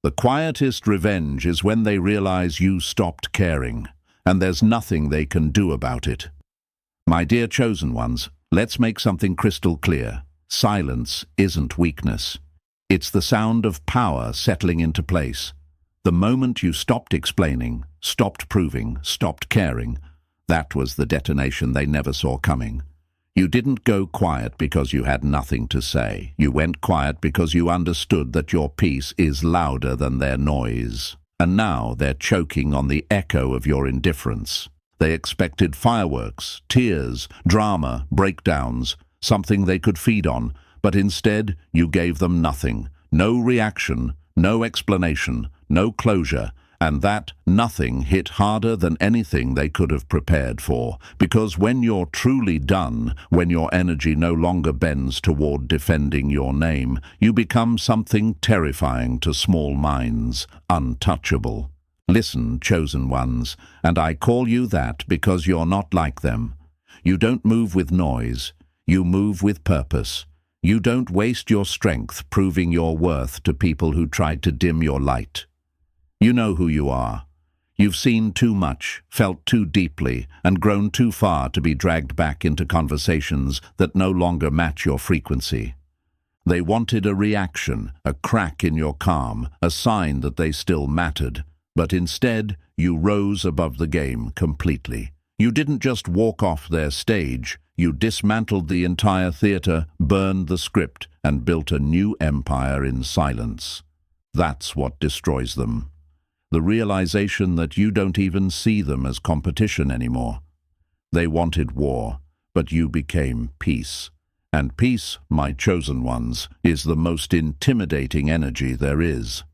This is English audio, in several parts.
The quietest revenge is when they realize you stopped caring, and there's nothing they can do about it. My dear chosen ones, let's make something crystal clear. Silence isn't weakness. It's the sound of power settling into place. The moment you stopped explaining, stopped proving, stopped caring, that was the detonation they never saw coming. You didn't go quiet because you had nothing to say. You went quiet because you understood that your peace is louder than their noise. And now they're choking on the echo of your indifference. They expected fireworks, tears, drama, breakdowns, something they could feed on, but instead you gave them nothing. No reaction, no explanation, no closure, and that nothing hit harder than anything they could have prepared for. Because when you're truly done, when your energy no longer bends toward defending your name, you become something terrifying to small minds, untouchable. Listen, chosen ones, and I call you that because you're not like them. You don't move with noise, you move with purpose. You don't waste your strength proving your worth to people who tried to dim your light. You know who you are. You've seen too much, felt too deeply, and grown too far to be dragged back into conversations that no longer match your frequency. They wanted a reaction, a crack in your calm, a sign that they still mattered. But instead, you rose above the game completely. You didn't just walk off their stage. You dismantled the entire theater, burned the script, and built a new empire in silence. That's what destroys them. The realization that you don't even see them as competition anymore. They wanted war, but you became peace. And peace, my chosen ones, is the most intimidating energy there is.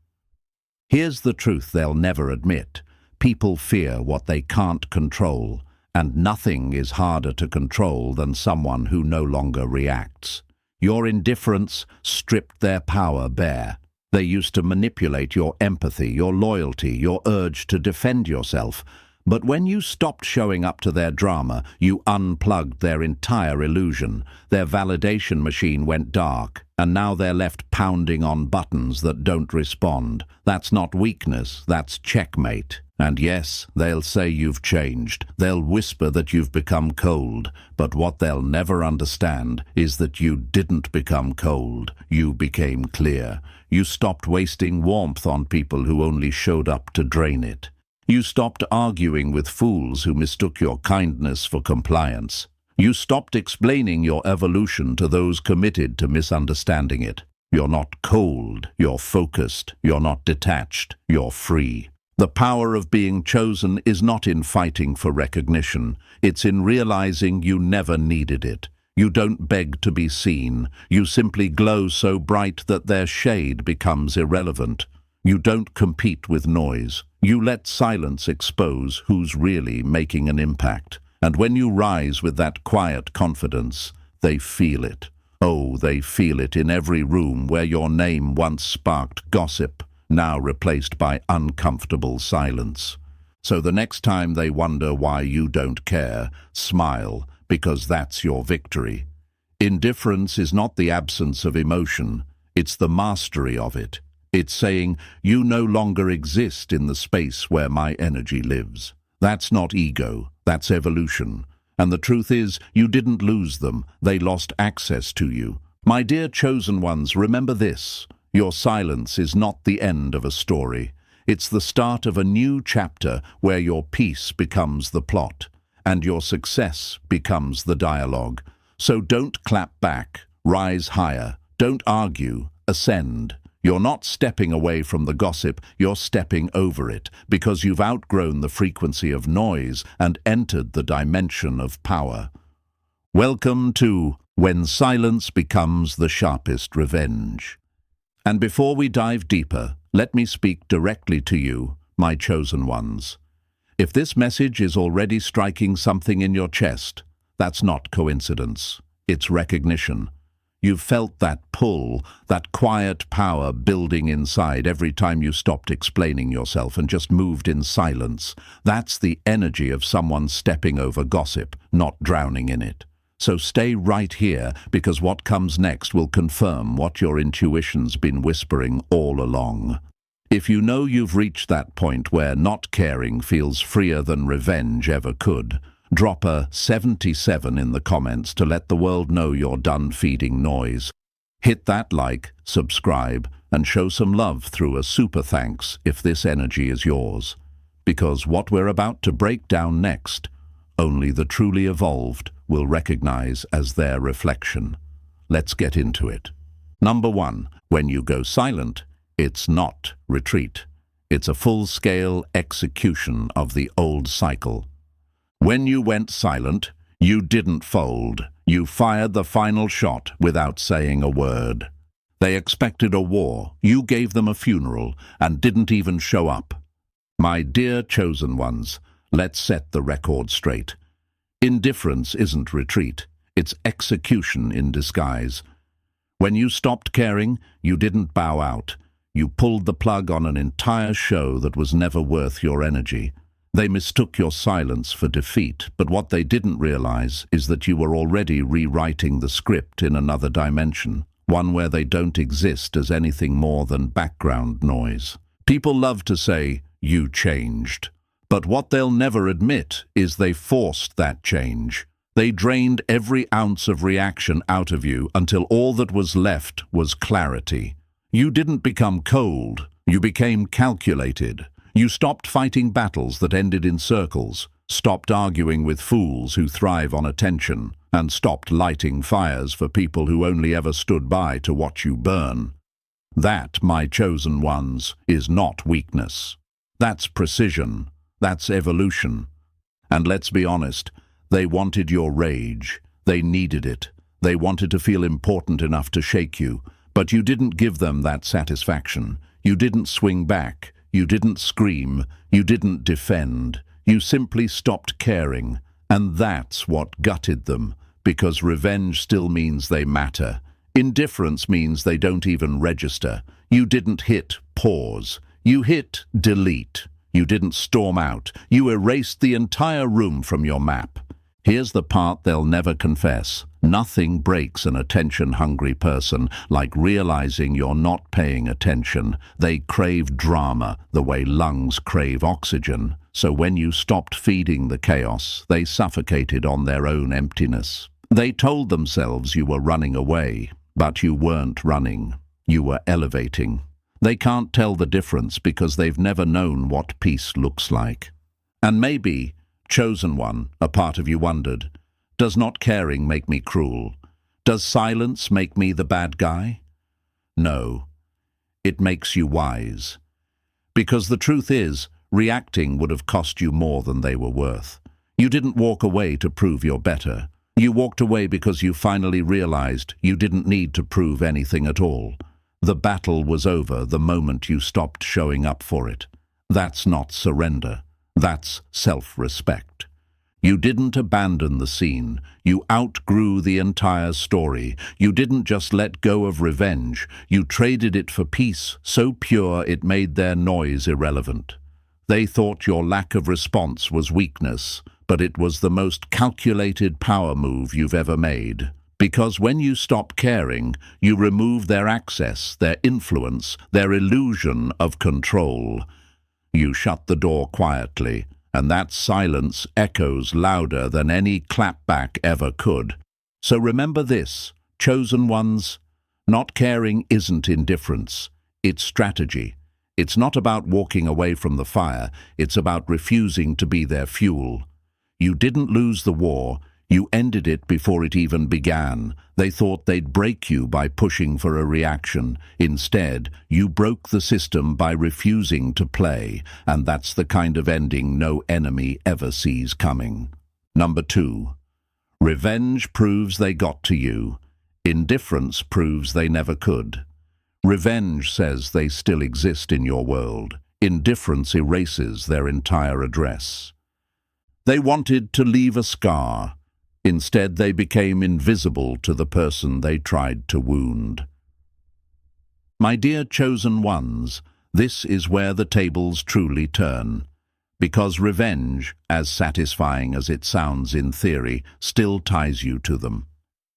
Here's the truth they'll never admit. People fear what they can't control, and nothing is harder to control than someone who no longer reacts. Your indifference stripped their power bare. They used to manipulate your empathy, your loyalty, your urge to defend yourself. But when you stopped showing up to their drama, you unplugged their entire illusion. Their validation machine went dark, and now they're left pounding on buttons that don't respond. That's not weakness, that's checkmate. And yes, they'll say you've changed. They'll whisper that you've become cold. But what they'll never understand is that you didn't become cold. You became clear. You stopped wasting warmth on people who only showed up to drain it. You stopped arguing with fools who mistook your kindness for compliance. You stopped explaining your evolution to those committed to misunderstanding it. You're not cold, you're focused, you're not detached, you're free. The power of being chosen is not in fighting for recognition. It's in realizing you never needed it. You don't beg to be seen. You simply glow so bright that their shade becomes irrelevant. You don't compete with noise. You let silence expose who's really making an impact. And when you rise with that quiet confidence, they feel it. Oh, they feel it in every room where your name once sparked gossip, now replaced by uncomfortable silence. So the next time they wonder why you don't care, smile, because that's your victory. Indifference is not the absence of emotion, it's the mastery of it. It's saying, you no longer exist in the space where my energy lives. That's not ego, that's evolution. And the truth is, you didn't lose them, they lost access to you. My dear chosen ones, remember this. Your silence is not the end of a story. It's the start of a new chapter where your peace becomes the plot, and your success becomes the dialogue. So don't clap back, rise higher, don't argue, ascend. You're not stepping away from the gossip, you're stepping over it, because you've outgrown the frequency of noise and entered the dimension of power. Welcome to When Silence Becomes the Sharpest Revenge. And before we dive deeper, let me speak directly to you, my chosen ones. If this message is already striking something in your chest, that's not coincidence, it's recognition. You've felt that pull, that quiet power building inside every time you stopped explaining yourself and just moved in silence. That's the energy of someone stepping over gossip, not drowning in it. So stay right here, because what comes next will confirm what your intuition's been whispering all along. If you know you've reached that point where not caring feels freer than revenge ever could, drop a 77 in the comments to let the world know you're done feeding noise. Hit that like, subscribe, and show some love through a super thanks if this energy is yours. Because what we're about to break down next, only the truly evolved will recognize as their reflection. Let's get into it. Number 1. When you go silent, it's not retreat. It's a full-scale execution of the old cycle. When you went silent, you didn't fold. You fired the final shot without saying a word. They expected a war. You gave them a funeral and didn't even show up. My dear chosen ones, let's set the record straight. Indifference isn't retreat. It's execution in disguise. When you stopped caring, you didn't bow out. You pulled the plug on an entire show that was never worth your energy. They mistook your silence for defeat, but what they didn't realize is that you were already rewriting the script in another dimension, one where they don't exist as anything more than background noise. People love to say, "You changed." But what they'll never admit is they forced that change. They drained every ounce of reaction out of you until all that was left was clarity. You didn't become cold, you became calculated. You stopped fighting battles that ended in circles, stopped arguing with fools who thrive on attention, and stopped lighting fires for people who only ever stood by to watch you burn. That, my chosen ones, is not weakness. That's precision. That's evolution. And let's be honest, they wanted your rage. They needed it. They wanted to feel important enough to shake you. But you didn't give them that satisfaction. You didn't swing back. You didn't scream. You didn't defend. You simply stopped caring. And that's what gutted them, because revenge still means they matter. Indifference means they don't even register. You didn't hit pause. You hit delete. You didn't storm out. You erased the entire room from your map. Here's the part they'll never confess. Nothing breaks an attention-hungry person like realizing you're not paying attention. They crave drama the way lungs crave oxygen. So when you stopped feeding the chaos, they suffocated on their own emptiness. They told themselves you were running away, but you weren't running. You were elevating. They can't tell the difference because they've never known what peace looks like. And maybe, chosen one, a part of you wondered, does not caring make me cruel? Does silence make me the bad guy? No, it makes you wise. Because the truth is, reacting would have cost you more than they were worth. You didn't walk away to prove you're better. You walked away because you finally realized you didn't need to prove anything at all. The battle was over the moment you stopped showing up for it. That's not surrender. That's self-respect. You didn't abandon the scene. You outgrew the entire story. You didn't just let go of revenge. You traded it for peace, so pure it made their noise irrelevant. They thought your lack of response was weakness, but it was the most calculated power move you've ever made. Because when you stop caring, you remove their access, their influence, their illusion of control. You shut the door quietly, and that silence echoes louder than any clapback ever could. So remember this, chosen ones, not caring isn't indifference, it's strategy. It's not about walking away from the fire, it's about refusing to be their fuel. You didn't lose the war, you ended it before it even began. They thought they'd break you by pushing for a reaction. Instead, you broke the system by refusing to play, and that's the kind of ending no enemy ever sees coming. Number 2. Revenge proves they got to you. Indifference proves they never could. Revenge says they still exist in your world. Indifference erases their entire address. They wanted to leave a scar. Instead, they became invisible to the person they tried to wound. My dear chosen ones, this is where the tables truly turn. Because revenge, as satisfying as it sounds in theory, still ties you to them.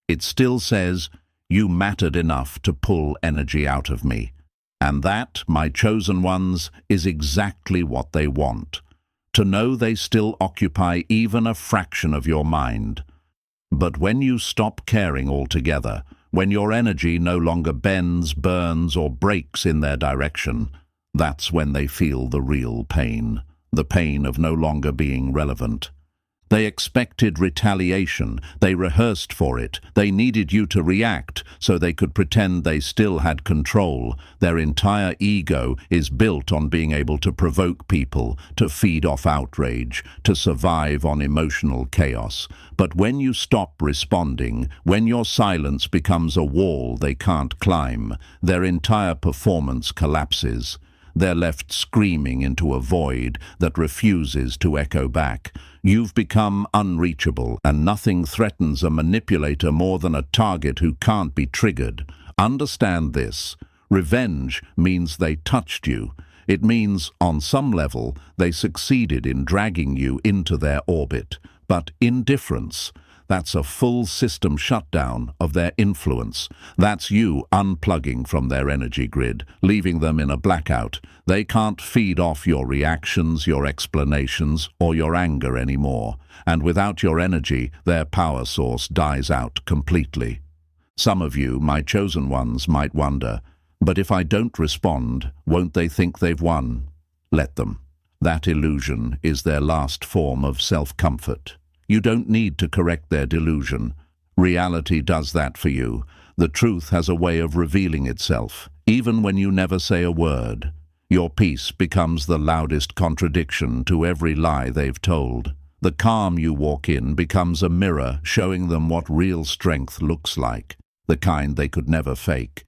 It still says, you mattered enough to pull energy out of me. And that, my chosen ones, is exactly what they want. To know they still occupy even a fraction of your mind. But when you stop caring altogether, when your energy no longer bends, burns, or breaks in their direction, that's when they feel the real pain, the pain of no longer being relevant. They expected retaliation, they rehearsed for it, they needed you to react so they could pretend they still had control. Their entire ego is built on being able to provoke people, to feed off outrage, to survive on emotional chaos. But when you stop responding, when your silence becomes a wall they can't climb, their entire performance collapses. They're left screaming into a void that refuses to echo back. You've become unreachable, and nothing threatens a manipulator more than a target who can't be triggered. Understand this. Revenge means they touched you. It means, on some level, they succeeded in dragging you into their orbit. But indifference, that's a full system shutdown of their influence. That's you unplugging from their energy grid, leaving them in a blackout. They can't feed off your reactions, your explanations, or your anger anymore. And without your energy, their power source dies out completely. Some of you, my chosen ones, might wonder, but if I don't respond, won't they think they've won? Let them. That illusion is their last form of self-comfort. You don't need to correct their delusion. Reality does that for you. The truth has a way of revealing itself, even when you never say a word. Your peace becomes the loudest contradiction to every lie they've told. The calm you walk in becomes a mirror showing them what real strength looks like, the kind they could never fake.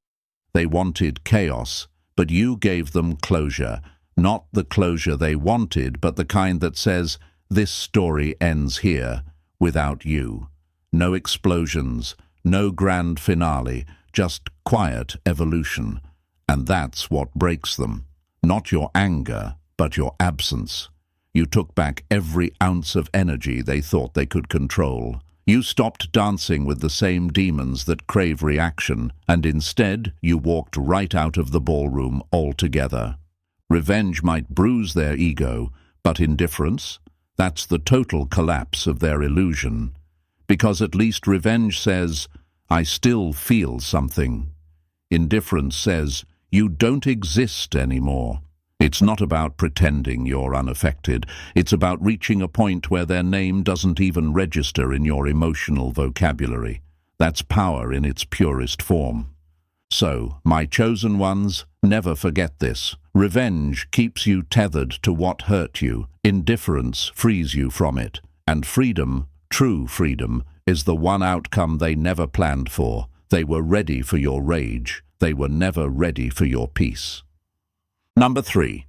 They wanted chaos, but you gave them closure. Not the closure they wanted, but the kind that says, this story ends here, without you. No explosions, no grand finale, just quiet evolution. And that's what breaks them. Not your anger, but your absence. You took back every ounce of energy they thought they could control. You stopped dancing with the same demons that crave reaction, and instead you walked right out of the ballroom altogether. Revenge might bruise their ego, but indifference? That's the total collapse of their illusion. Because at least revenge says, I still feel something. Indifference says, you don't exist anymore. It's not about pretending you're unaffected. It's about reaching a point where their name doesn't even register in your emotional vocabulary. That's power in its purest form. So, my chosen ones, never forget this. Revenge keeps you tethered to what hurt you. Indifference frees you from it. And freedom, true freedom, is the one outcome they never planned for. They were ready for your rage. They were never ready for your peace. Number 3.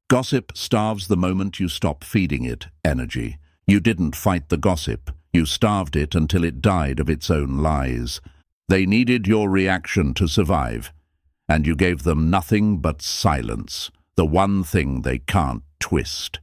Gossip starves the moment you stop feeding it energy. You didn't fight the gossip. You starved it until it died of its own lies. They needed your reaction to survive, and you gave them nothing but silence, the one thing they can't twist.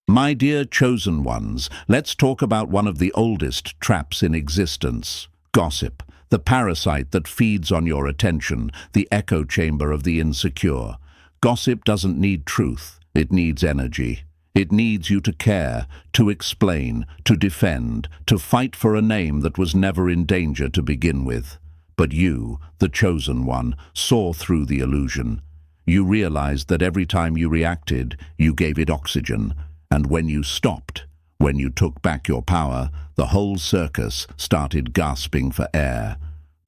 My dear chosen ones, let's talk about one of the oldest traps in existence, gossip, the parasite that feeds on your attention, the echo chamber of the insecure. Gossip doesn't need truth, it needs energy. It needs you to care, to explain, to defend, to fight for a name that was never in danger to begin with. But you, the chosen one, saw through the illusion. You realized that every time you reacted, you gave it oxygen. And when you stopped, when you took back your power, the whole circus started gasping for air.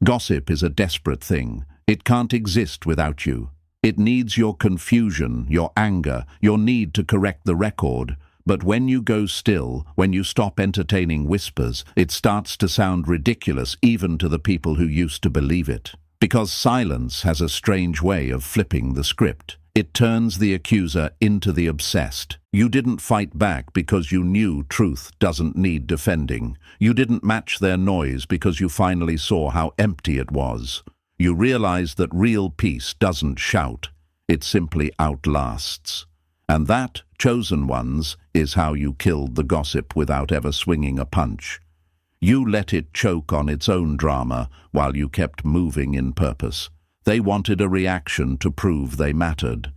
Gossip is a desperate thing. It can't exist without you. It needs your confusion, your anger, your need to correct the record. But when you go still, when you stop entertaining whispers, it starts to sound ridiculous even to the people who used to believe it. Because silence has a strange way of flipping the script. It turns the accuser into the obsessed. You didn't fight back because you knew truth doesn't need defending. You didn't match their noise because you finally saw how empty it was. You realized that real peace doesn't shout, it simply outlasts. And that, chosen ones, is how you killed the gossip without ever swinging a punch. You let it choke on its own drama while you kept moving in purpose. They wanted a reaction to prove they mattered.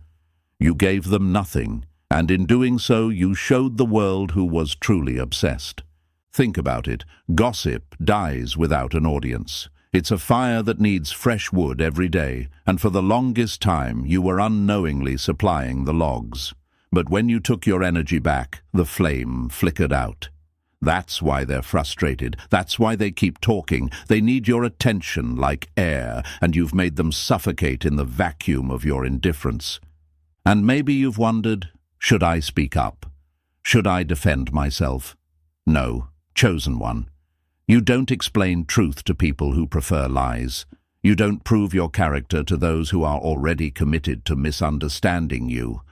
You gave them nothing, and in doing so you showed the world who was truly obsessed. Think about it. Gossip dies without an audience. It's a fire that needs fresh wood every day, and for the longest time you were unknowingly supplying the logs. But when you took your energy back, the flame flickered out. That's why they're frustrated. That's why they keep talking. They need your attention like air, and you've made them suffocate in the vacuum of your indifference. And maybe you've wondered, should I speak up? Should I defend myself? No, chosen one. You don't explain truth to people who prefer lies. You don't prove your character to those who are already committed to misunderstanding you.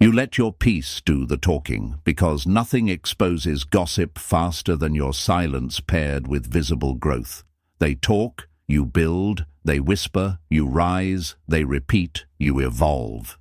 You let your peace do the talking, because nothing exposes gossip faster than your silence paired with visible growth. They talk, you build, they whisper, you rise, they repeat, you evolve.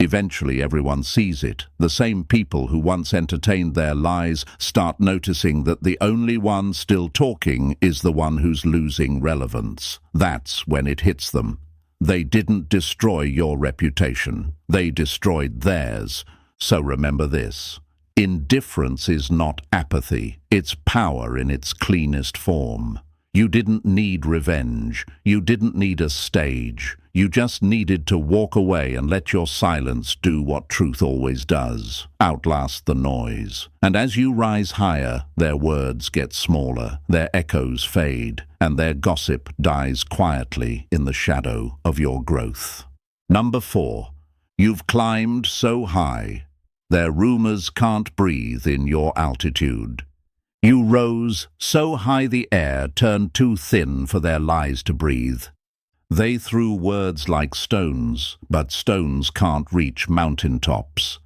Eventually everyone sees it. The same people who once entertained their lies start noticing that the only one still talking is the one who's losing relevance. That's when it hits them. They didn't destroy your reputation. They destroyed theirs. So remember this. Indifference is not apathy. It's power in its cleanest form. You didn't need revenge. You didn't need a stage. You just needed to walk away and let your silence do what truth always does, outlast the noise. And as you rise higher, their words get smaller, their echoes fade, and their gossip dies quietly in the shadow of your growth. Number 4. You've climbed so high, their rumors can't breathe in your altitude. You rose so high the air turned too thin for their lies to breathe. They threw words like stones, but stones can't reach mountain tops.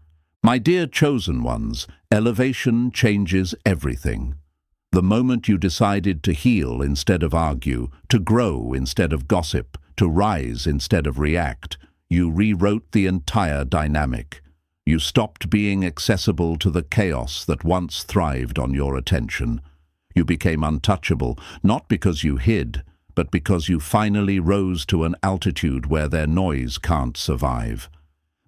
My dear chosen ones, elevation changes everything. The moment you decided to heal instead of argue, to grow instead of gossip, to rise instead of react, you rewrote the entire dynamic. You stopped being accessible to the chaos that once thrived on your attention. You became untouchable, not because you hid, but because you finally rose to an altitude where their noise can't survive.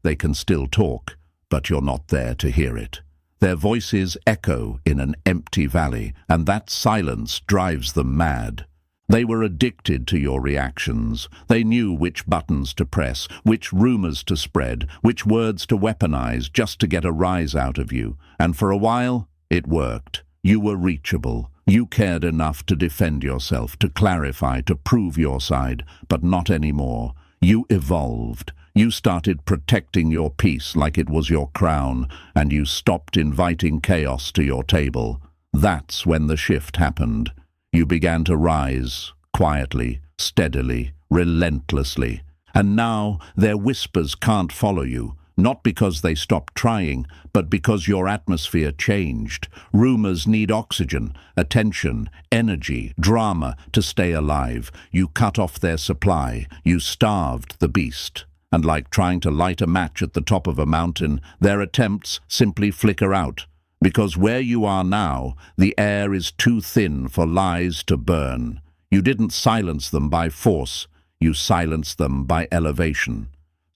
They can still talk, but you're not there to hear it. Their voices echo in an empty valley, and that silence drives them mad. They were addicted to your reactions. They knew which buttons to press, which rumors to spread, which words to weaponize just to get a rise out of you. And for a while, it worked. You were reachable. You cared enough to defend yourself, to clarify, to prove your side, but not anymore. You evolved. You started protecting your peace like it was your crown, and you stopped inviting chaos to your table. That's when the shift happened. You began to rise, quietly, steadily, relentlessly. And now their whispers can't follow you, not because they stopped trying, but because your atmosphere changed. Rumors need oxygen, attention, energy, drama to stay alive. You cut off their supply. You starved the beast. And like trying to light a match at the top of a mountain, their attempts simply flicker out. Because where you are now, the air is too thin for lies to burn. You didn't silence them by force. You silenced them by elevation.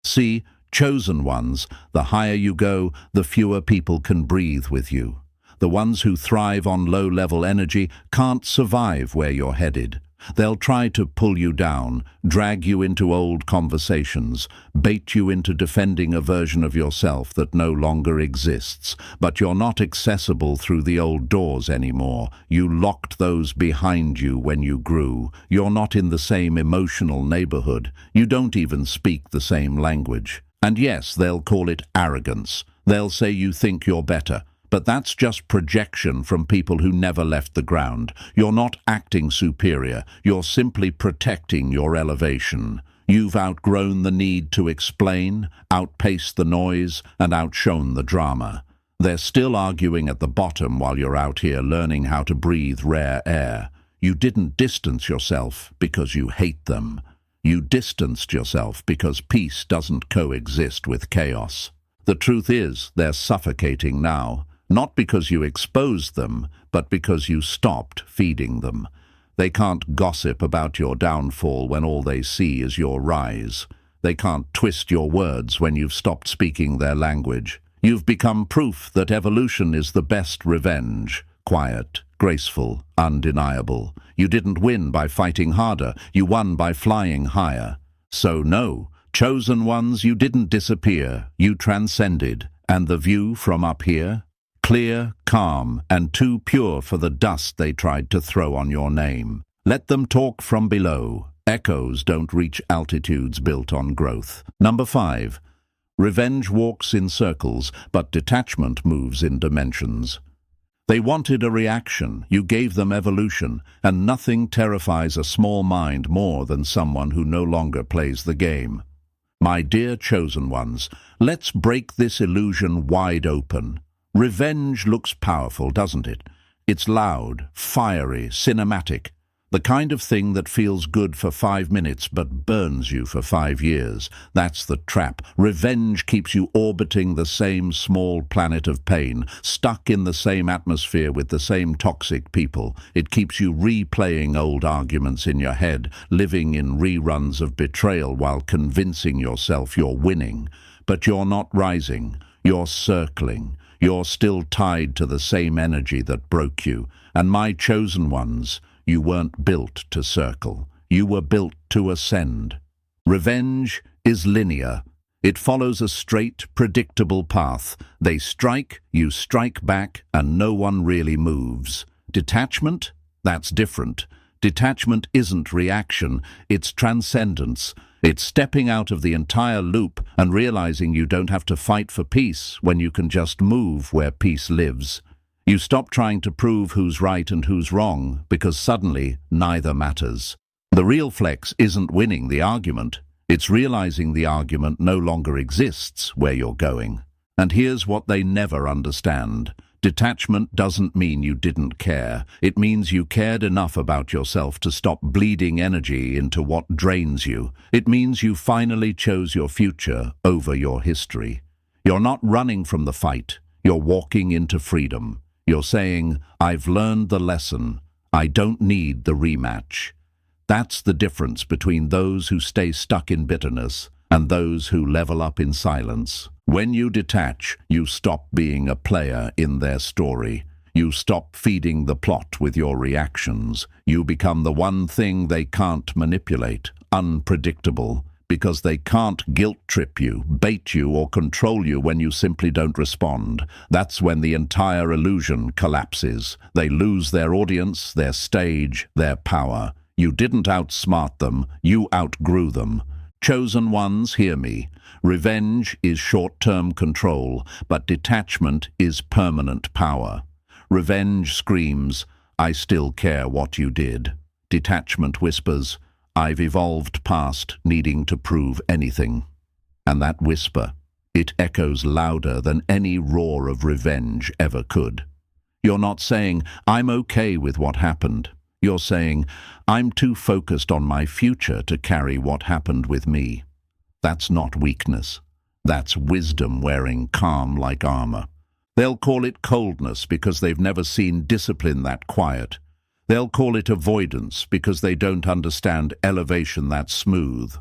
See, chosen ones, the higher you go, the fewer people can breathe with you. The ones who thrive on low-level energy can't survive where you're headed. They'll try to pull you down, drag you into old conversations, bait you into defending a version of yourself that no longer exists. But you're not accessible through the old doors anymore. You locked those behind you when you grew. You're not in the same emotional neighborhood. You don't even speak the same language. And yes, they'll call it arrogance. They'll say you think you're better. But that's just projection from people who never left the ground. You're not acting superior. You're simply protecting your elevation. You've outgrown the need to explain, outpaced the noise, and outshone the drama. They're still arguing at the bottom while you're out here learning how to breathe rare air. You didn't distance yourself because you hate them. You distanced yourself because peace doesn't coexist with chaos. The truth is, they're suffocating now. Not because you exposed them, but because you stopped feeding them. They can't gossip about your downfall when all they see is your rise. They can't twist your words when you've stopped speaking their language. You've become proof that evolution is the best revenge. Quiet, graceful, undeniable. You didn't win by fighting harder. You won by flying higher. So no, chosen ones, you didn't disappear. You transcended. And the view from up here? Clear, calm, and too pure for the dust they tried to throw on your name. Let them talk from below. Echoes don't reach altitudes built on growth. Number 5. Revenge walks in circles, but detachment moves in dimensions. They wanted a reaction, you gave them evolution, and nothing terrifies a small mind more than someone who no longer plays the game. My dear chosen ones, let's break this illusion wide open. Revenge looks powerful, doesn't it? It's loud, fiery, cinematic. The kind of thing that feels good for 5 minutes but burns you for 5 years. That's the trap. Revenge keeps you orbiting the same small planet of pain, stuck in the same atmosphere with the same toxic people. It keeps you replaying old arguments in your head, living in reruns of betrayal while convincing yourself you're winning. But you're not rising. You're circling. You're still tied to the same energy that broke you. And my chosen ones, you weren't built to circle. You were built to ascend. Revenge is linear. It follows a straight, predictable path. They strike, you strike back, and no one really moves. Detachment? That's different. Detachment isn't reaction, it's transcendence. It's stepping out of the entire loop and realizing you don't have to fight for peace when you can just move where peace lives. You stop trying to prove who's right and who's wrong, because suddenly neither matters. The real flex isn't winning the argument. It's realizing the argument no longer exists where you're going. And here's what they never understand. Detachment doesn't mean you didn't care. It means you cared enough about yourself to stop bleeding energy into what drains you. It means you finally chose your future over your history. You're not running from the fight. You're walking into freedom. You're saying, I've learned the lesson. I don't need the rematch. That's the difference between those who stay stuck in bitterness and those who level up in silence. When you detach, you stop being a player in their story. You stop feeding the plot with your reactions. You become the one thing they can't manipulate, unpredictable, because they can't guilt-trip you, bait you, or control you when you simply don't respond. That's when the entire illusion collapses. They lose their audience, their stage, their power. You didn't outsmart them, you outgrew them. Chosen ones, hear me. Revenge is short-term control, but detachment is permanent power. Revenge screams, I still care what you did. Detachment whispers, I've evolved past needing to prove anything. And that whisper, it echoes louder than any roar of revenge ever could. You're not saying, I'm okay with what happened. You're saying, I'm too focused on my future to carry what happened with me. That's not weakness. That's wisdom wearing calm like armor. They'll call it coldness because they've never seen discipline that quiet. They'll call it avoidance because they don't understand elevation that smooth.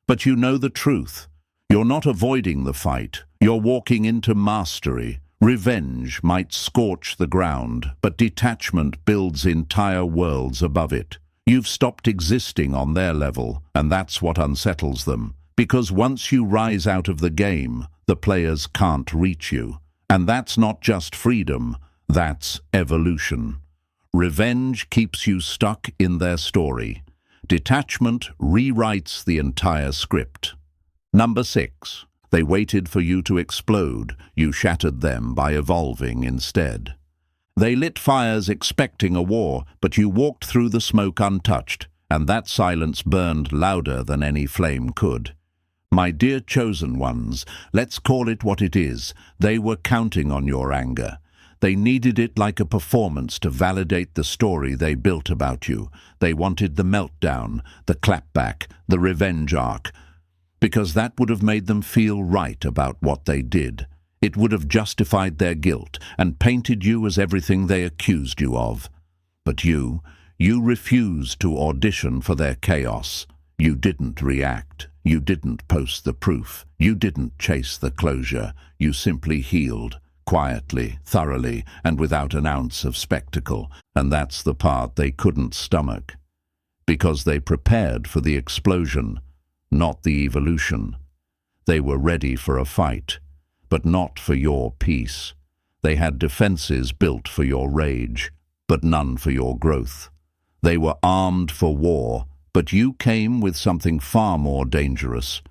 But you know the truth. You're not avoiding the fight. You're walking into mastery. Revenge might scorch the ground, but detachment builds entire worlds above it. You've stopped existing on their level, and that's what unsettles them. Because once you rise out of the game, the players can't reach you. And that's not just freedom, that's evolution. Revenge keeps you stuck in their story. Detachment rewrites the entire script. Number 6. They waited for you to explode. You shattered them by evolving instead. They lit fires expecting a war, but you walked through the smoke untouched, and that silence burned louder than any flame could. My dear chosen ones, let's call it what it is. They were counting on your anger. They needed it like a performance to validate the story they built about you. They wanted the meltdown, the clapback, the revenge arc, because that would have made them feel right about what they did. It would have justified their guilt and painted you as everything they accused you of. But you You refused to audition for their chaos. You didn't react. You didn't post the proof. You didn't chase the closure. You simply healed, quietly, thoroughly, and without an ounce of spectacle. And that's the part they couldn't stomach. Because they prepared for the explosion, not the evolution. They were ready for a fight, but not for your peace. They had defenses built for your rage, but none for your growth. They were armed for war, but you came with something far more dangerous.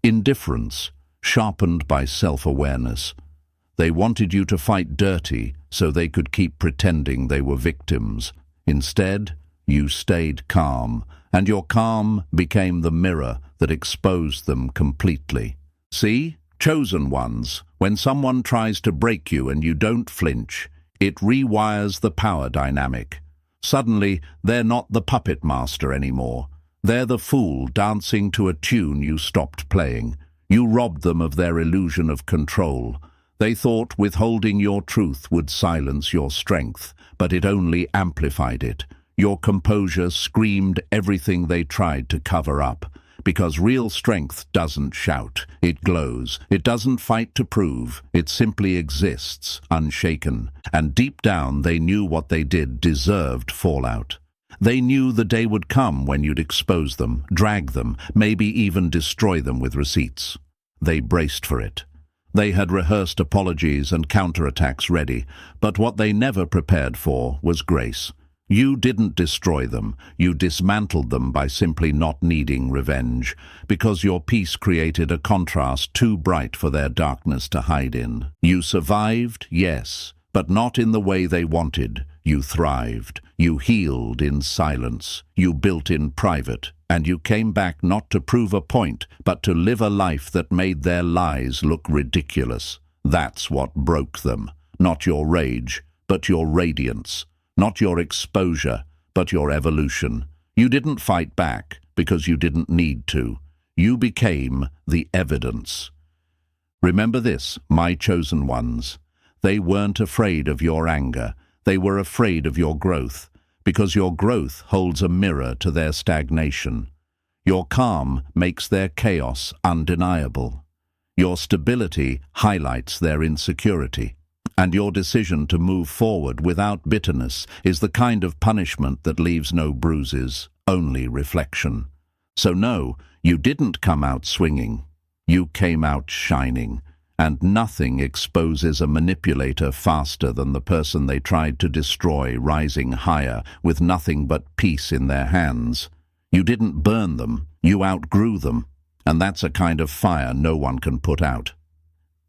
Indifference, sharpened by self-awareness. They wanted you to fight dirty so they could keep pretending they were victims. Instead, you stayed calm, and your calm became the mirror that exposed them completely. See? Chosen ones, when someone tries to break you and you don't flinch, it rewires the power dynamic. Suddenly, they're not the puppet master anymore. They're the fool dancing to a tune you stopped playing. You robbed them of their illusion of control. They thought withholding your truth would silence your strength, but it only amplified it. Your composure screamed everything they tried to cover up. Because real strength doesn't shout, it glows. It doesn't fight to prove, it simply exists, unshaken. And deep down they knew what they did deserved fallout. They knew the day would come when you'd expose them, drag them, maybe even destroy them with receipts. They braced for it. They had rehearsed apologies and counterattacks ready, but what they never prepared for was grace. You didn't destroy them, you dismantled them by simply not needing revenge, because your peace created a contrast too bright for their darkness to hide in. You survived, yes, but not in the way they wanted. You thrived, you healed in silence, you built in private, and you came back not to prove a point, but to live a life that made their lies look ridiculous. That's what broke them, not your rage, but your radiance. Not your exposure, but your evolution. You didn't fight back because you didn't need to. You became the evidence. Remember this, my chosen ones. They weren't afraid of your anger. They were afraid of your growth, because your growth holds a mirror to their stagnation. Your calm makes their chaos undeniable. Your stability highlights their insecurity. And your decision to move forward without bitterness is the kind of punishment that leaves no bruises, only reflection. So no, you didn't come out swinging. You came out shining. And nothing exposes a manipulator faster than the person they tried to destroy rising higher with nothing but peace in their hands. You didn't burn them, you outgrew them. And that's a kind of fire no one can put out.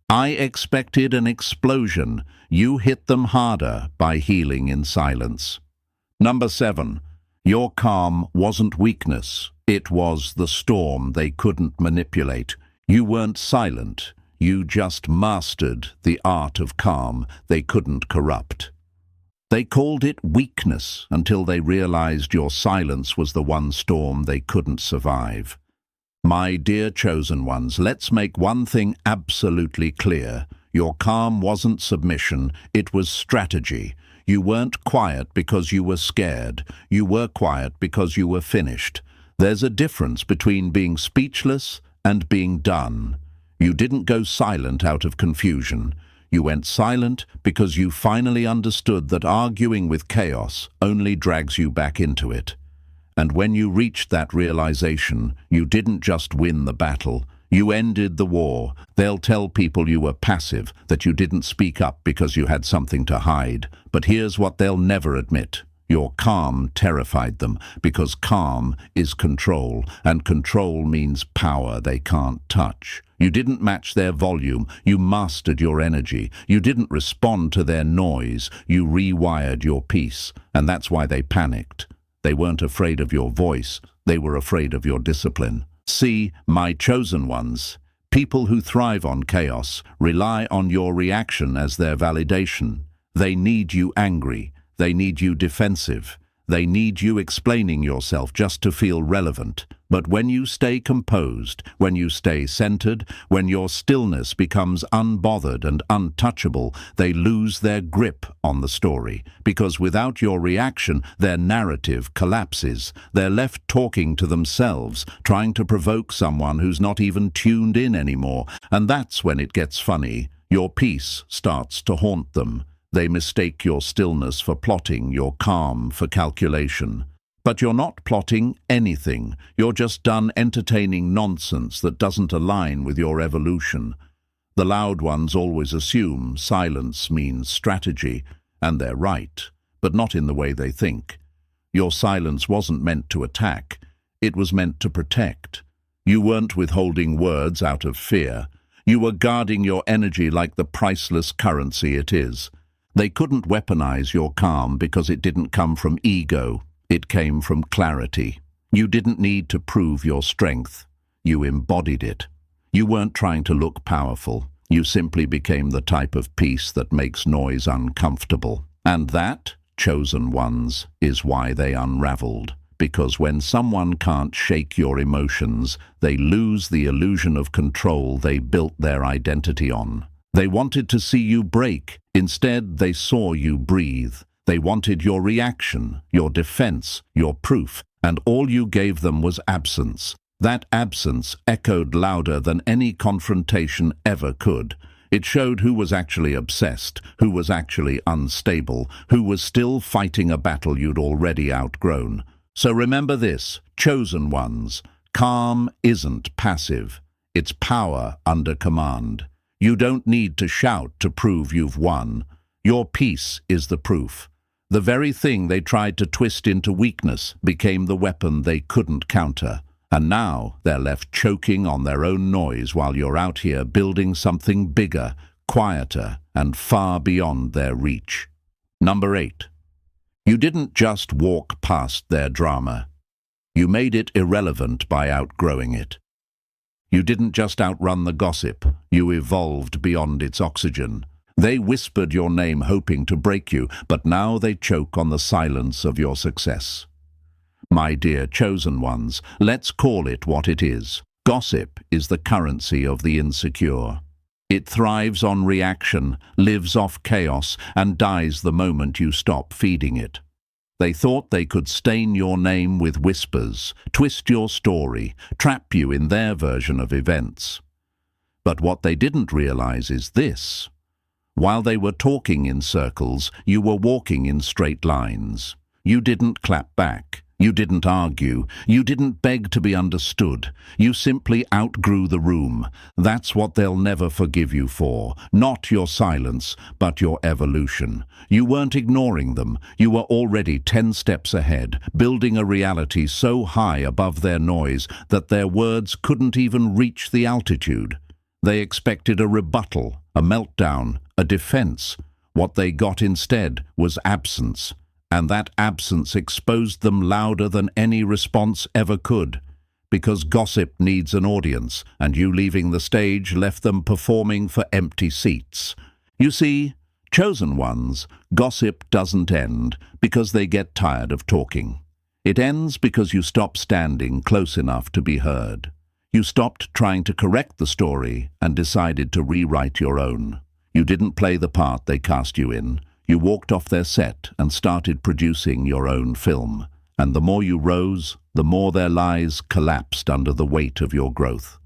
I expected an explosion. You hit them harder by healing in silence. Number 7. Your calm wasn't weakness. It was the storm they couldn't manipulate. You weren't silent. You just mastered the art of calm they couldn't corrupt. They called it weakness until they realized your silence was the one storm they couldn't survive. My dear chosen ones, let's make one thing absolutely clear. Your calm wasn't submission, it was strategy. You weren't quiet because you were scared. You were quiet because you were finished. There's a difference between being speechless and being done. You didn't go silent out of confusion. You went silent because you finally understood that arguing with chaos only drags you back into it. And when you reached that realization, you didn't just win the battle, you ended the war. They'll tell people you were passive, that you didn't speak up because you had something to hide. But here's what they'll never admit. Your calm terrified them, because calm is control, and control means power they can't touch. You didn't match their volume, you mastered your energy. You didn't respond to their noise, you rewired your peace, and that's why they panicked. They weren't afraid of your voice, they were afraid of your discipline. See, my chosen ones, people who thrive on chaos rely on your reaction as their validation. They need you angry, they need you defensive, they need you explaining yourself just to feel relevant. But when you stay composed, when you stay centered, when your stillness becomes unbothered and untouchable, they lose their grip on the story. Because without your reaction, their narrative collapses. They're left talking to themselves, trying to provoke someone who's not even tuned in anymore. And that's when it gets funny. Your peace starts to haunt them. They mistake your stillness for plotting, your calm for calculation. But you're not plotting anything. You're just done entertaining nonsense that doesn't align with your evolution. The loud ones always assume silence means strategy, and they're right, but not in the way they think. Your silence wasn't meant to attack. It was meant to protect. You weren't withholding words out of fear. You were guarding your energy like the priceless currency it is. They couldn't weaponize your calm because it didn't come from ego. It came from clarity. You didn't need to prove your strength. You embodied it. You weren't trying to look powerful. You simply became the type of peace that makes noise uncomfortable. And that, chosen ones, is why they unraveled. Because when someone can't shake your emotions, they lose the illusion of control they built their identity on. They wanted to see you break. Instead, they saw you breathe. They wanted your reaction, your defense, your proof, and all you gave them was absence. That absence echoed louder than any confrontation ever could. It showed who was actually obsessed, who was actually unstable, who was still fighting a battle you'd already outgrown. So remember this, chosen ones, calm isn't passive. It's power under command. You don't need to shout to prove you've won. Your peace is the proof. The very thing they tried to twist into weakness became the weapon they couldn't counter. And now they're left choking on their own noise while you're out here building something bigger, quieter, and far beyond their reach. Number 8. You didn't just walk past their drama. You made it irrelevant by outgrowing it. You didn't just outrun the gossip. You evolved beyond its oxygen. They whispered your name hoping to break you, but now they choke on the silence of your success. My dear chosen ones, let's call it what it is. Gossip is the currency of the insecure. It thrives on reaction, lives off chaos, and dies the moment you stop feeding it. They thought they could stain your name with whispers, twist your story, trap you in their version of events. But what they didn't realize is this. While they were talking in circles, you were walking in straight lines. You didn't clap back. You didn't argue. You didn't beg to be understood. You simply outgrew the room. That's what they'll never forgive you for. Not your silence, but your evolution. You weren't ignoring them. You were already 10 steps ahead, building a reality so high above their noise that their words couldn't even reach the altitude. They expected a rebuttal, a meltdown, a defense. What they got instead was absence, and that absence exposed them louder than any response ever could. Because gossip needs an audience, and you leaving the stage left them performing for empty seats. You see, chosen ones, gossip doesn't end because they get tired of talking. It ends because you stop standing close enough to be heard. You stopped trying to correct the story and decided to rewrite your own. You didn't play the part they cast you in. You walked off their set and started producing your own film. And the more you rose, the more their lies collapsed under the weight of your growth.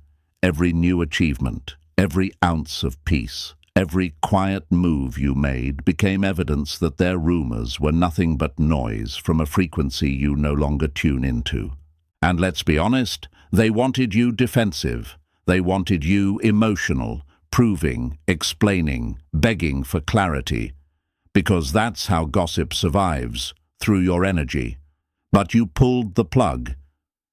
Every new achievement, every ounce of peace, every quiet move you made became evidence that their rumors were nothing but noise from a frequency you no longer tune into. And let's be honest, they wanted you defensive. They wanted you emotional, proving, explaining, begging for clarity. Because that's how gossip survives, through your energy. But you pulled the plug.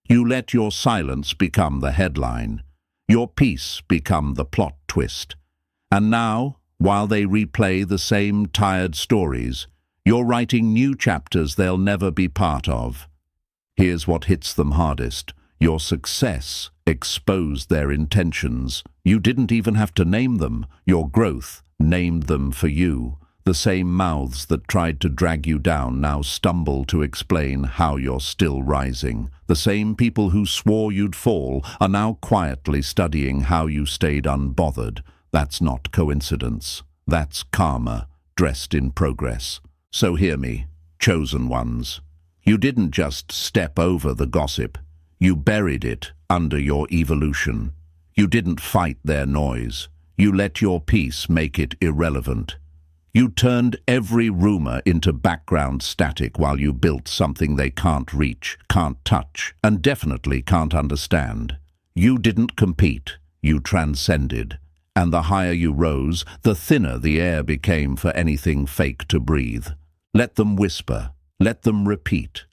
You let your silence become the headline, your peace become the plot twist. And now, while they replay the same tired stories, you're writing new chapters they'll never be part of. Here's what hits them hardest. Your success exposed their intentions. You didn't even have to name them. Your growth named them for you. The same mouths that tried to drag you down now stumble to explain how you're still rising. The same people who swore you'd fall are now quietly studying how you stayed unbothered. That's not coincidence. That's karma, dressed in progress. So hear me, chosen ones. You didn't just step over the gossip. You buried it under your evolution. You didn't fight their noise. You let your peace make it irrelevant. You turned every rumor into background static while you built something they can't reach, can't touch, and definitely can't understand. You didn't compete. You transcended. And the higher you rose, the thinner the air became for anything fake to breathe. Let them whisper. Let them repeat.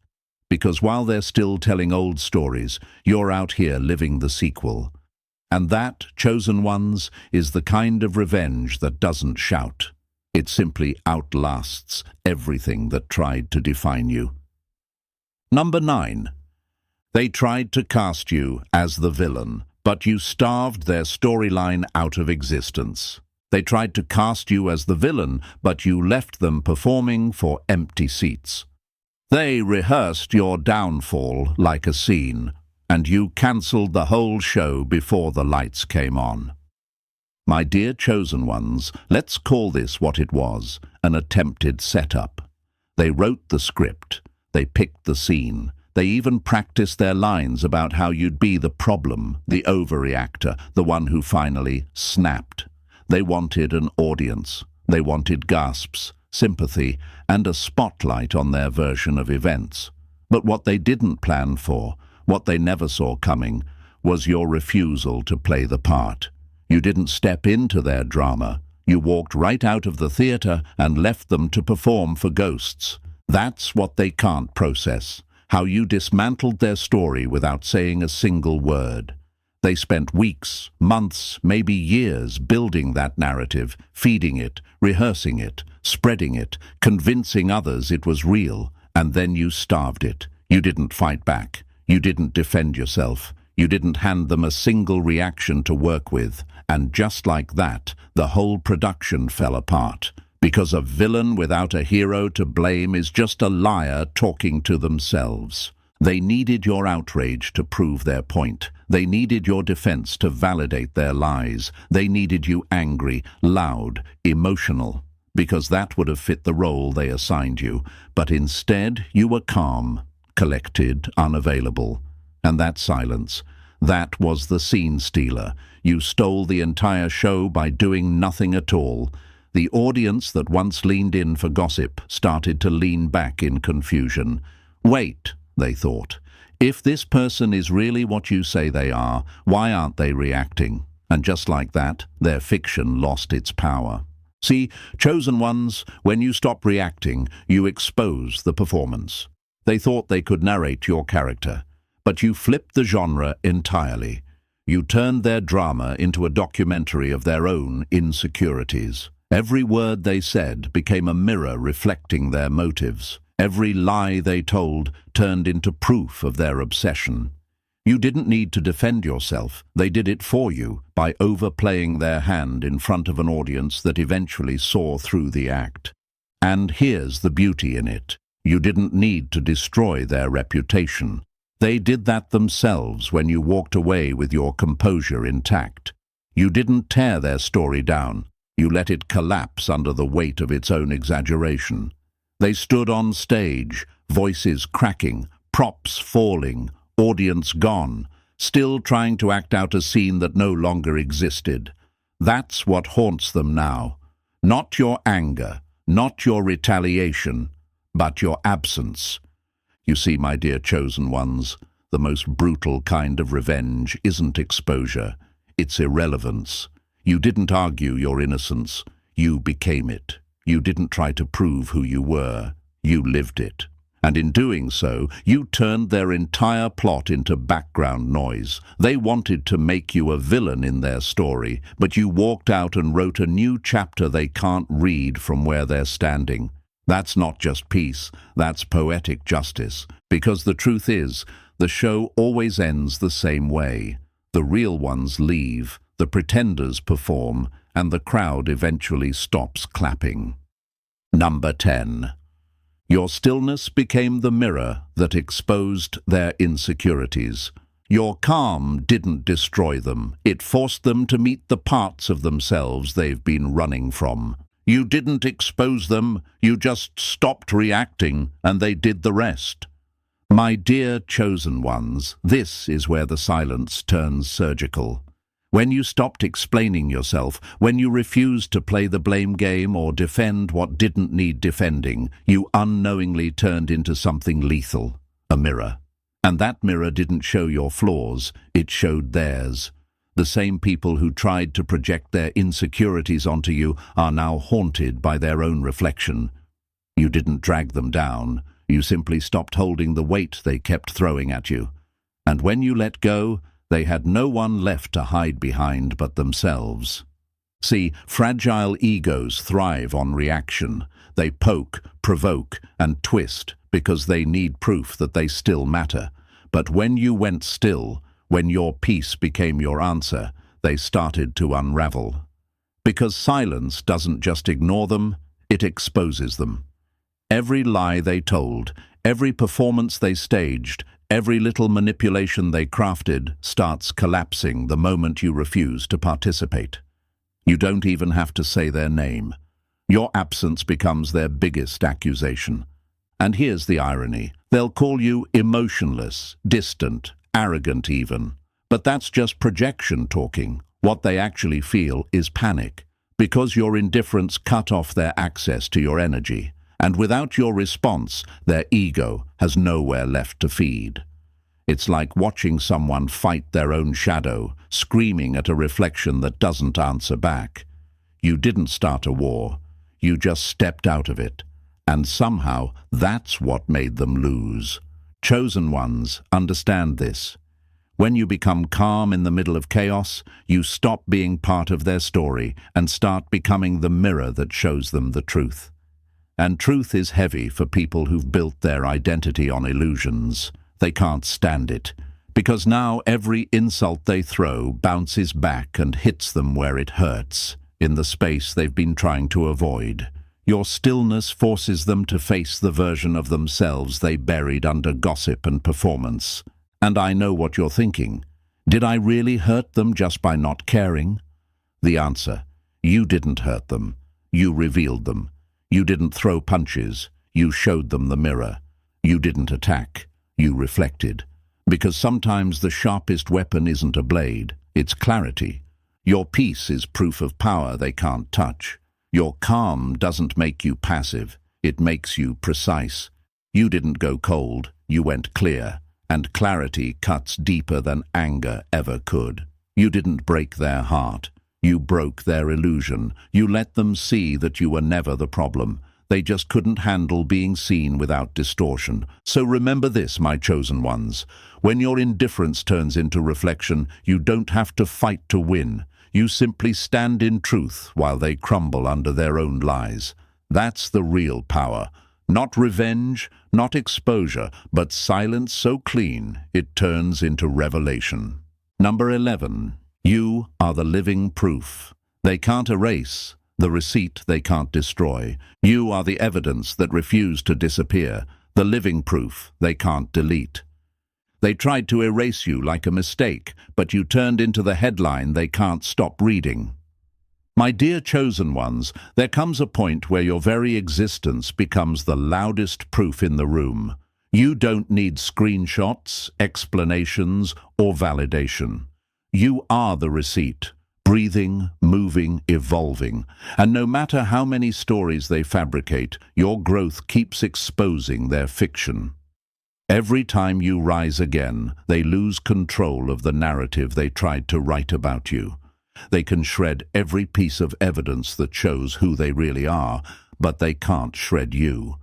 Because while they're still telling old stories, you're out here living the sequel. And that, chosen ones, is the kind of revenge that doesn't shout. It simply outlasts everything that tried to define you. Number 9. They tried to cast you as the villain, but you starved their storyline out of existence. They tried to cast you as the villain, but you left them performing for empty seats. They rehearsed your downfall like a scene, and you cancelled the whole show before the lights came on. My dear chosen ones, let's call this what it was, an attempted setup. They wrote the script, they picked the scene, they even practiced their lines about how you'd be the problem, the overreactor, the one who finally snapped. They wanted an audience, they wanted gasps, sympathy, and a spotlight on their version of events. But what they didn't plan for, what they never saw coming, was your refusal to play the part. You didn't step into their drama. You walked right out of the theater and left them to perform for ghosts. That's what they can't process, how you dismantled their story without saying a single word. They spent weeks, months, maybe years building that narrative, feeding it, rehearsing it, spreading it, convincing others it was real, and then you starved it. You didn't fight back. You didn't defend yourself. You didn't hand them a single reaction to work with. And just like that, the whole production fell apart. Because a villain without a hero to blame is just a liar talking to themselves. They needed your outrage to prove their point. They needed your defense to validate their lies. They needed you angry, loud, emotional, because that would have fit the role they assigned you. But instead, you were calm, collected, unavailable. And that silence, that was the scene stealer. You stole the entire show by doing nothing at all. The audience that once leaned in for gossip started to lean back in confusion. Wait, they thought. If this person is really what you say they are, why aren't they reacting? And just like that, their fiction lost its power. See, chosen ones, when you stop reacting, you expose the performance. They thought they could narrate your character, but you flipped the genre entirely. You turned their drama into a documentary of their own insecurities. Every word they said became a mirror reflecting their motives. Every lie they told turned into proof of their obsession. You didn't need to defend yourself. They did it for you by overplaying their hand in front of an audience that eventually saw through the act. And here's the beauty in it. You didn't need to destroy their reputation. They did that themselves when you walked away with your composure intact. You didn't tear their story down. You let it collapse under the weight of its own exaggeration. They stood on stage, voices cracking, props falling, audience gone, still trying to act out a scene that no longer existed. That's what haunts them now. Not your anger, not your retaliation, but your absence. You see, my dear chosen ones, the most brutal kind of revenge isn't exposure, it's irrelevance. You didn't argue your innocence, you became it. You didn't try to prove who you were, you lived it. And in doing so, you turned their entire plot into background noise. They wanted to make you a villain in their story, but you walked out and wrote a new chapter they can't read from where they're standing. That's not just peace, that's poetic justice. Because the truth is, the show always ends the same way. The real ones leave, the pretenders perform, and the crowd eventually stops clapping. Number 10. Your stillness became the mirror that exposed their insecurities. Your calm didn't destroy them. It forced them to meet the parts of themselves they've been running from. You didn't expose them, you just stopped reacting, and they did the rest. My dear chosen ones, this is where the silence turns surgical. When you stopped explaining yourself, when you refused to play the blame game or defend what didn't need defending, you unknowingly turned into something lethal, a mirror. And that mirror didn't show your flaws, it showed theirs. The same people who tried to project their insecurities onto you are now haunted by their own reflection. You didn't drag them down, you simply stopped holding the weight they kept throwing at you. And when you let go, they had no one left to hide behind but themselves. See, fragile egos thrive on reaction. They poke, provoke, and twist because they need proof that they still matter. But when you went still, when your peace became your answer, they started to unravel. Because silence doesn't just ignore them, it exposes them. Every lie they told, every performance they staged, every little manipulation they crafted starts collapsing the moment you refuse to participate. You don't even have to say their name. Your absence becomes their biggest accusation. And here's the irony. They'll call you emotionless, distant, arrogant even. But that's just projection talking. What they actually feel is panic, because your indifference cut off their access to your energy. And without your response, their ego has nowhere left to feed. It's like watching someone fight their own shadow, screaming at a reflection that doesn't answer back. You didn't start a war, you just stepped out of it. And somehow, that's what made them lose. Chosen ones, understand this. When you become calm in the middle of chaos, you stop being part of their story and start becoming the mirror that shows them the truth. And truth is heavy for people who've built their identity on illusions. They can't stand it, because now every insult they throw bounces back and hits them where it hurts, in the space they've been trying to avoid. Your stillness forces them to face the version of themselves they buried under gossip and performance. And I know what you're thinking. Did I really hurt them just by not caring? The answer: you didn't hurt them. You revealed them. You didn't throw punches, you showed them the mirror. You didn't attack, you reflected. Because sometimes the sharpest weapon isn't a blade, it's clarity. Your peace is proof of power they can't touch. Your calm doesn't make you passive, it makes you precise. You didn't go cold, you went clear. And clarity cuts deeper than anger ever could. You didn't break their heart. You broke their illusion. You let them see that you were never the problem. They just couldn't handle being seen without distortion. So remember this, my chosen ones. When your indifference turns into reflection, you don't have to fight to win. You simply stand in truth while they crumble under their own lies. That's the real power. Not revenge, not exposure, but silence so clean it turns into revelation. Number 11. You are the living proof. They can't erase, the receipt they can't destroy. You are the evidence that refused to disappear, the living proof they can't delete. They tried to erase you like a mistake, but you turned into the headline they can't stop reading. My dear chosen ones, there comes a point where your very existence becomes the loudest proof in the room. You don't need screenshots, explanations, or validation. You are the receipt, breathing, moving, evolving. And no matter how many stories they fabricate, your growth keeps exposing their fiction. Every time you rise again, they lose control of the narrative they tried to write about you. They can shred every piece of evidence that shows who they really are, but they can't shred you.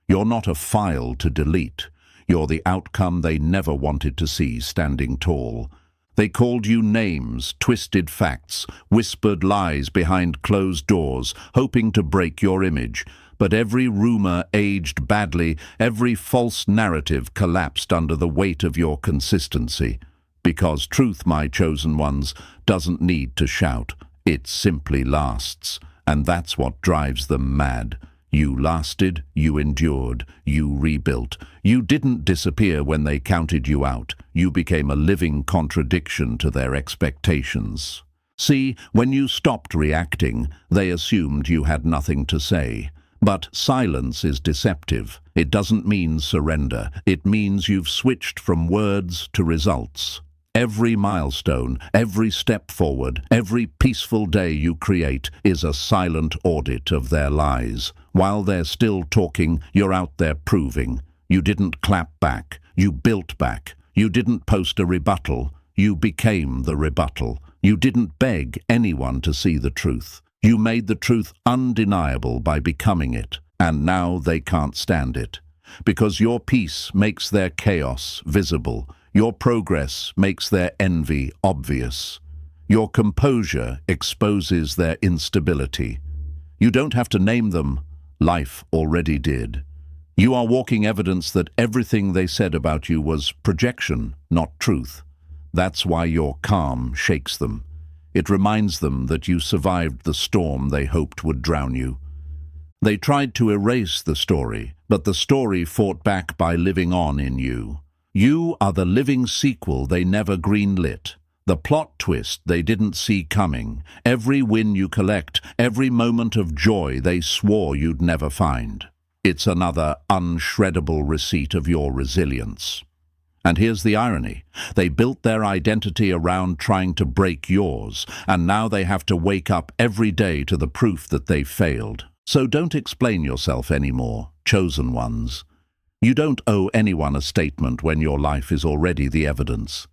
You're not a file to delete. You're the outcome they never wanted to see standing tall. They called you names, twisted facts, whispered lies behind closed doors, hoping to break your image. But every rumor aged badly, every false narrative collapsed under the weight of your consistency. Because truth, my chosen ones, doesn't need to shout. It simply lasts. And that's what drives them mad. You lasted, you endured, you rebuilt. You didn't disappear when they counted you out. You became a living contradiction to their expectations. See, when you stopped reacting, they assumed you had nothing to say. But silence is deceptive. It doesn't mean surrender. It means you've switched from words to results. Every milestone, every step forward, every peaceful day you create is a silent audit of their lies. While they're still talking, you're out there proving. You didn't clap back. You built back. You didn't post a rebuttal. You became the rebuttal. You didn't beg anyone to see the truth. You made the truth undeniable by becoming it, and now they can't stand it. Because your peace makes their chaos visible. Your progress makes their envy obvious. Your composure exposes their instability. You don't have to name them. Life already did. You are walking evidence that everything they said about you was projection, not truth. That's why your calm shakes them. It reminds them that you survived the storm they hoped would drown you. They tried to erase the story, but the story fought back by living on in you. You are the living sequel they never greenlit, the plot twist they didn't see coming, every win you collect, every moment of joy they swore you'd never find. It's another unshreddable receipt of your resilience. And here's the irony. They built their identity around trying to break yours, and now they have to wake up every day to the proof that they've failed. So don't explain yourself anymore, chosen ones. You don't owe anyone a statement when your life is already the evidence.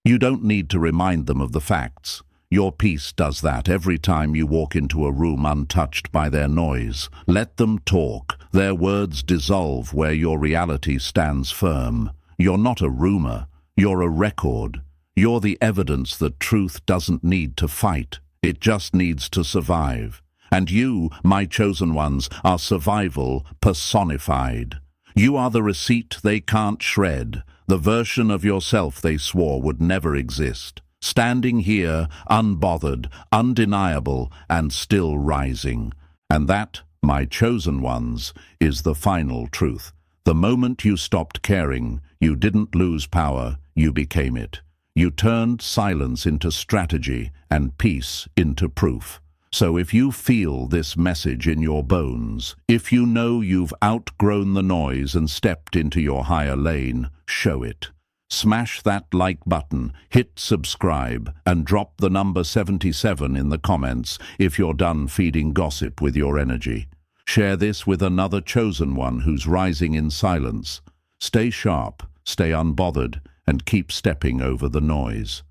You don't need to remind them of the facts. Your peace does that every time you walk into a room untouched by their noise. Let them talk. Their words dissolve where your reality stands firm. You're not a rumor. You're a record. You're the evidence that truth doesn't need to fight. It just needs to survive. And you, my chosen ones, are survival personified. You are the receipt they can't shred, the version of yourself they swore would never exist. Standing here, unbothered, undeniable, and still rising. And that, my chosen ones, is the final truth. The moment you stopped caring, you didn't lose power, you became it. You turned silence into strategy and peace into proof. So if you feel this message in your bones, if you know you've outgrown the noise and stepped into your higher lane, show it. Smash that like button, hit subscribe, and drop the number 77 in the comments if you're done feeding gossip with your energy. Share this with another chosen one who's rising in silence. Stay sharp, stay unbothered, and keep stepping over the noise.